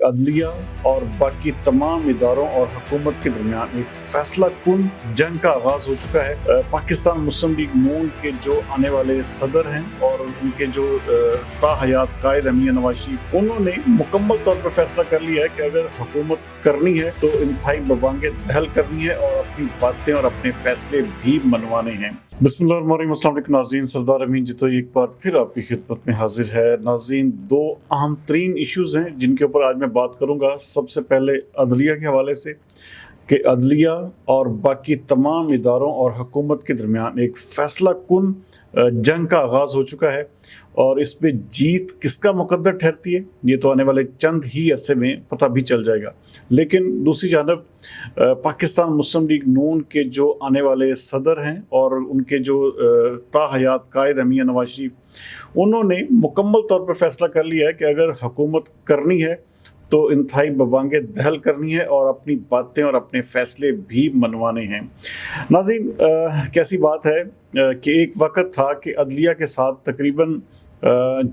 عدلیہ اور باقی تمام اداروں اور حکومت کے درمیان ایک فیصلہ کن جنگ کا آغاز ہو چکا ہے۔ پاکستان مسلم لیگ نون کے جو آنے والے صدر ہیں اور ان کے جو تاحیات قائد امیر نواز شریف، انہوں نے مکمل طور پر فیصلہ کر لیا ہے کہ اگر حکومت کرنی ہے تو انتہائی ببانگیں دہل کرنی ہے اور اپنی باتیں اور اپنے فیصلے بھی منوانے ہیں۔ بسم اللہ الرحمن الرحیم۔ السلام علیکم ناظرین، سردار امین جتوئی ایک بار پھر آپ کی خدمت میں حاضر ہے۔ ناظرین، دو اہم ترین ایشوز ہیں جن کے اوپر آج میں بات کروں گا۔ سب سے پہلے عدلیہ کے حوالے سے کہ عدلیہ اور باقی تمام اداروں اور حکومت کے درمیان ایک فیصلہ کن جنگ کا آغاز ہو چکا ہے اور اس میں جیت کس کا مقدر ٹھہرتی ہے یہ تو آنے والے چند ہی عرصے میں پتہ بھی چل جائے گا۔ لیکن دوسری جانب پاکستان مسلم لیگ نون کے جو آنے والے صدر ہیں اور ان کے جو تاحیات قائد امیر نواز شریف، انہوں نے مکمل طور پر فیصلہ کر لیا ہے کہ اگر حکومت کرنی ہے تو انتہائی ببانگیں دہل کرنی ہے اور اپنی باتیں اور اپنے فیصلے بھی منوانے ہیں۔ ناظرین، کیسی بات ہے کہ ایک وقت تھا کہ عدلیہ کے ساتھ تقریباً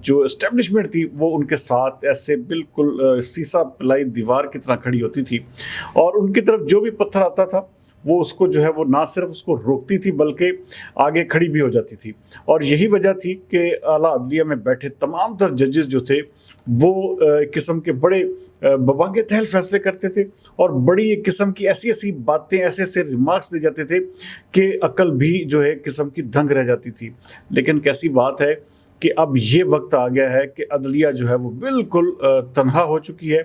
جو اسٹیبلشمنٹ تھی وہ ان کے ساتھ ایسے بالکل سیسا پلائی دیوار کی طرح کھڑی ہوتی تھی اور ان کی طرف جو بھی پتھر آتا تھا وہ اس کو جو ہے وہ نہ صرف اس کو روکتی تھی بلکہ آگے کھڑی بھی ہو جاتی تھی۔ اور یہی وجہ تھی کہ اعلیٰ عدلیہ میں بیٹھے تمام تر ججز جو تھے وہ ایک قسم کے بڑے ببانگے دہل فیصلے کرتے تھے اور بڑی ایک قسم کی ایسی باتیں، ایسے ریمارکس دے جاتے تھے کہ عقل بھی جو ہے ایک قسم کی دنگ رہ جاتی تھی۔ لیکن کیسی بات ہے کہ اب یہ وقت آ گیا ہے کہ عدلیہ جو ہے وہ بالکل تنہا ہو چکی ہے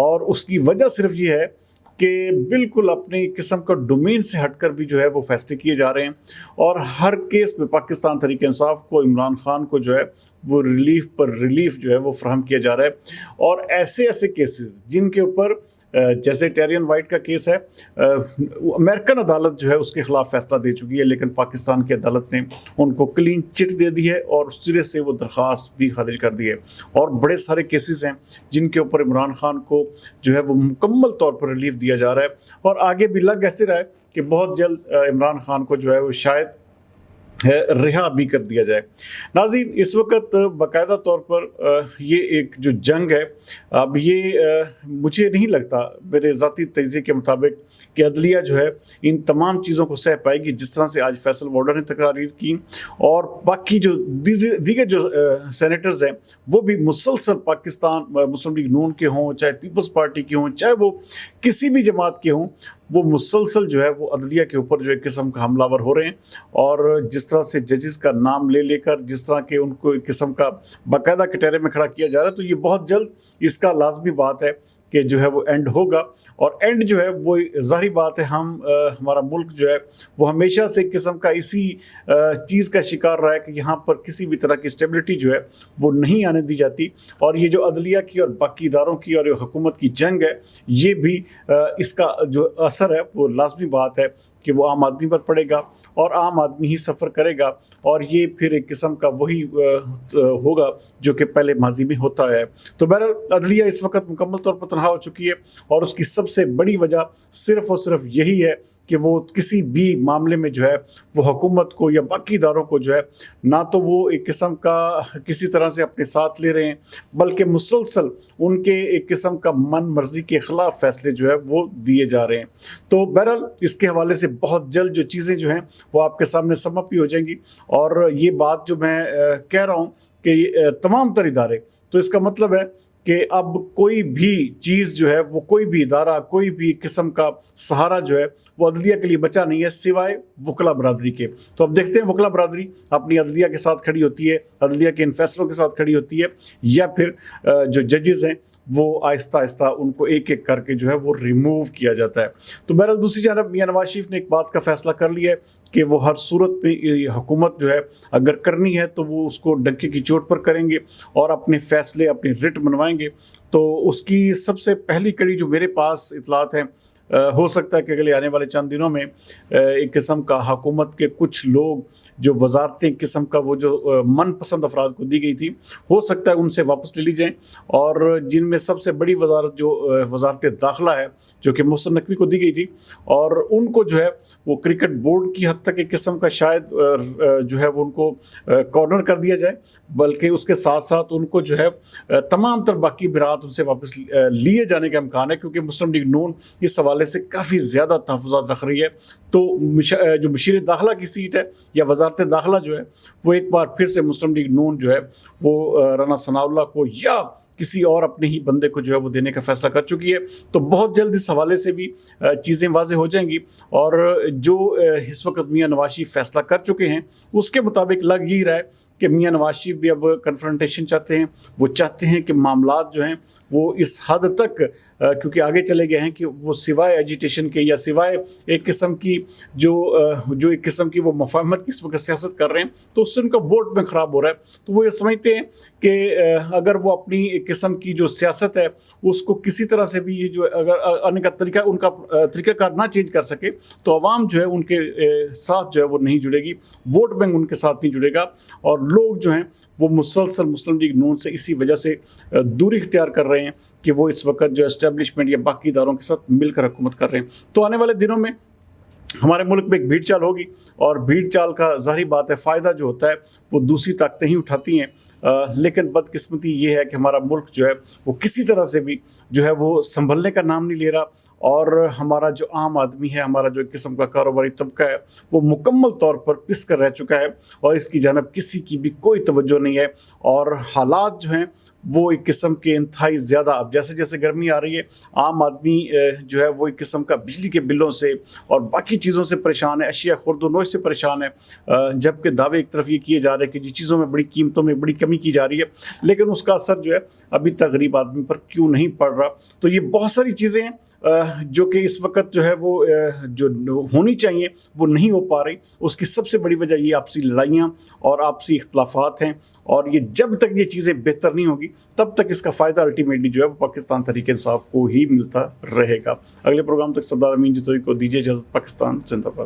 اور اس کی وجہ صرف یہ ہے کہ بالکل اپنی قسم کا ڈومین سے ہٹ کر بھی جو ہے وہ فیصلے کیے جا رہے ہیں اور ہر کیس میں پاکستان تحریک انصاف کو، عمران خان کو جو ہے وہ ریلیف پر ریلیف جو ہے وہ فراہم کیا جا رہا ہے۔ اور ایسے کیسز جن کے اوپر جیسے ٹیرین وائٹ کا کیس ہے، امریکن عدالت جو ہے اس کے خلاف فیصلہ دے چکی ہے لیکن پاکستان کی عدالت نے ان کو کلین چٹ دے دی ہے اور سرے سے وہ درخواست بھی خارج کر دی ہے۔ اور بڑے سارے کیسز ہیں جن کے اوپر عمران خان کو جو ہے وہ مکمل طور پر ریلیف دیا جا رہا ہے اور آگے بھی لگ ایسے رہا ہے کہ بہت جلد عمران خان کو جو ہے وہ شاید رہا بھی کر دیا جائے۔ ناظرین، اس وقت باقاعدہ طور پر یہ ایک جو جنگ ہے، اب یہ مجھے نہیں لگتا میرے ذاتی تجزیے کے مطابق کہ عدلیہ جو ہے ان تمام چیزوں کو سہ پائے گی جس طرح سے آج فیصل وارڈر نے تقاریر کی اور باقی جو دیگر جو سینیٹرز ہیں وہ بھی مسلسل پاکستان مسلم لیگ نون کے ہوں، چاہے پیپلز پارٹی کے ہوں، چاہے وہ کسی بھی جماعت کے ہوں، وہ مسلسل جو ہے وہ عدلیہ کے اوپر جو ایک قسم کا حملہ ور ہو رہے ہیں اور جس طرح سے ججز کا نام لے کر جس طرح کہ ان کو ایک قسم کا باقاعدہ کٹہرے میں کھڑا کیا جا رہا ہے، تو یہ بہت جلد اس کا لازمی بات ہے کہ جو ہے وہ اینڈ ہوگا۔ اور اینڈ جو ہے وہ ظاہری بات ہے، ہمارا ملک جو ہے وہ ہمیشہ سے ایک قسم کا اسی چیز کا شکار رہا ہے کہ یہاں پر کسی بھی طرح کی اسٹیبلٹی جو ہے وہ نہیں آنے دی جاتی اور یہ جو عدلیہ کی اور باقی اداروں کی اور حکومت کی جنگ ہے، یہ بھی اس کا جو اثر ہے وہ لازمی بات ہے کہ وہ عام آدمی پر پڑے گا اور عام آدمی ہی سفر کرے گا اور یہ پھر ایک قسم کا وہی ہوگا جو کہ پہلے ماضی میں ہوتا ہے۔ تو بہرحال عدلیہ اس وقت مکمل طور پر تنہا ہو چکی ہے اور اس کی سب سے بڑی وجہ صرف اور صرف یہی ہے کہ وہ کسی بھی معاملے میں جو ہے وہ حکومت کو یا باقی اداروں کو جو ہے نہ تو وہ ایک قسم کا کسی طرح سے اپنے ساتھ لے رہے ہیں بلکہ مسلسل ان کے ایک قسم کا من مرضی کے خلاف فیصلے جو ہے وہ دیے جا رہے ہیں۔ تو بہرحال اس کے حوالے سے بہت جلد جو چیزیں جو ہیں وہ آپ کے سامنے سم اپ بھی ہو جائیں گی اور یہ بات جو میں کہہ رہا ہوں کہ تمام تر ادارے، تو اس کا مطلب ہے کہ اب کوئی بھی چیز جو ہے وہ کوئی بھی ادارہ، کوئی بھی قسم کا سہارا جو ہے وہ عدلیہ کے لیے بچا نہیں ہے سوائے وکلا برادری کے۔ تو اب دیکھتے ہیں وکلا برادری اپنی عدلیہ کے ساتھ کھڑی ہوتی ہے، عدلیہ کے ان فیصلوں کے ساتھ کھڑی ہوتی ہے یا پھر جو ججز ہیں وہ آہستہ آہستہ ان کو ایک ایک کر کے جو ہے وہ ریموو کیا جاتا ہے۔ تو بہرحال دوسری جانب میاں نواز شریف نے ایک بات کا فیصلہ کر لیا ہے کہ وہ ہر صورت میں حکومت جو ہے اگر کرنی ہے تو وہ اس کو ڈنکے کی چوٹ پر کریں گے اور اپنے فیصلے، اپنی رٹ منوائیں گے۔ تو اس کی سب سے پہلی کڑی جو میرے پاس اطلاعات ہیں ہو سکتا ہے کہ اگلے آنے والے چند دنوں میں ایک قسم کا حکومت کے کچھ لوگ جو وزارتیں قسم کا وہ جو من پسند افراد کو دی گئی تھی ہو سکتا ہے ان سے واپس لے لی جائیں، اور جن میں سب سے بڑی وزارت جو وزارت داخلہ ہے جو کہ محسن نقوی کو دی گئی تھی، اور ان کو جو ہے وہ کرکٹ بورڈ کی حد تک ایک قسم کا شاید جو ہے وہ ان کو کارنر کر دیا جائے، بلکہ اس کے ساتھ ساتھ ان کو جو ہے تمام تر باقی برات ان سے واپس لیے جانے کا امکان ہے، کیونکہ مسلم لیگ نون اس حوالے سے کافی زیادہ تحفظات رکھ رہی ہے۔ تو جو مشیر داخلہ کی سیٹ ہے یا وزارت داخلہ جو ہے وہ ایک بار پھر سے مسلم لیگ نون جو ہے وہ رانا ثناء اللہ کو یا کسی اور اپنے ہی بندے کو جو ہے وہ دینے کا فیصلہ کر چکی ہے۔ تو بہت جلد اس حوالے سے بھی چیزیں واضح ہو جائیں گی، اور جو اس وقت میاں نواز شریف فیصلہ کر چکے ہیں اس کے مطابق لگ یہی رہا ہے کہ میاں نواز شریف بھی اب کنفرنٹیشن چاہتے ہیں، وہ چاہتے ہیں کہ معاملات جو ہیں وہ اس حد تک کیونکہ آگے چلے گئے ہیں کہ وہ سوائے ایجیٹیشن کے یا سوائے ایک قسم کی جو ایک قسم کی وہ مفاہمت کی اس وقت سیاست کر رہے ہیں، تو اس سے ان کا ووٹ میں خراب ہو رہا ہے۔ تو وہ یہ سمجھتے ہیں کہ اگر وہ اپنی ایک قسم کی جو سیاست ہے اس کو کسی طرح سے بھی یہ جو اگر آنے کا طریقہ ان کا طریقہ کار نہ چینج کر سکے تو عوام جو ہے ان کے ساتھ جو ہے وہ نہیں جڑے گی، ووٹ بینک ان کے ساتھ نہیں جڑے گا، اور لوگ جو ہیں وہ مسلسل مسلم لیگ نون سے اسی وجہ سے دوری اختیار کر رہے ہیں کہ وہ اس وقت جو اسٹیبلشمنٹ یا باقی اداروں کے ساتھ مل کر حکومت کر رہے ہیں۔ تو آنے والے دنوں میں ہمارے ملک میں ایک بھیڑ چال ہوگی، اور بھیڑ چال کا ظاہری بات ہے فائدہ جو ہوتا ہے وہ دوسری طاقتیں ہی اٹھاتی ہیں، لیکن بدقسمتی یہ ہے کہ ہمارا ملک جو ہے وہ کسی طرح سے بھی جو ہے وہ سنبھلنے کا نام نہیں لے رہا، اور ہمارا جو عام آدمی ہے، ہمارا جو ایک قسم کا کاروباری طبقہ ہے وہ مکمل طور پر پس کر رہ چکا ہے، اور اس کی جانب کسی کی بھی کوئی توجہ نہیں ہے، اور حالات جو ہیں وہ ایک قسم کے انتہائی زیادہ اب جیسے جیسے گرمی آ رہی ہے عام آدمی جو ہے وہ ایک قسم کا بجلی کے بلوں سے اور باقی چیزوں سے پریشان ہے، اشیاء خرد و نوش سے پریشان ہے، جبکہ دعوے ایک طرف یہ کیے جا رہے ہیں کہ جی چیزوں میں بڑی قیمتوں میں بڑی کمی کی جا رہی ہے، لیکن اس کا اثر جو ہے ابھی تک غریب آدمی پر کیوں نہیں پڑ رہا۔ تو یہ بہت ساری چیزیں ہیں جو کہ اس وقت جو ہے وہ جو ہونی چاہیے وہ نہیں ہو پا رہی۔ اس کی سب سے بڑی وجہ یہ آپسی لڑائیاں اور آپسی اختلافات ہیں، اور یہ جب تک یہ چیزیں بہتر نہیں ہوگی تب تک اس کا فائدہ الٹیمیٹلی جو ہے وہ پاکستان تحریک انصاف کو ہی ملتا رہے گا۔ اگلے پروگرام تک سردار امین جتوئی کو دیجیے اجازت۔ پاکستان زندہ باد۔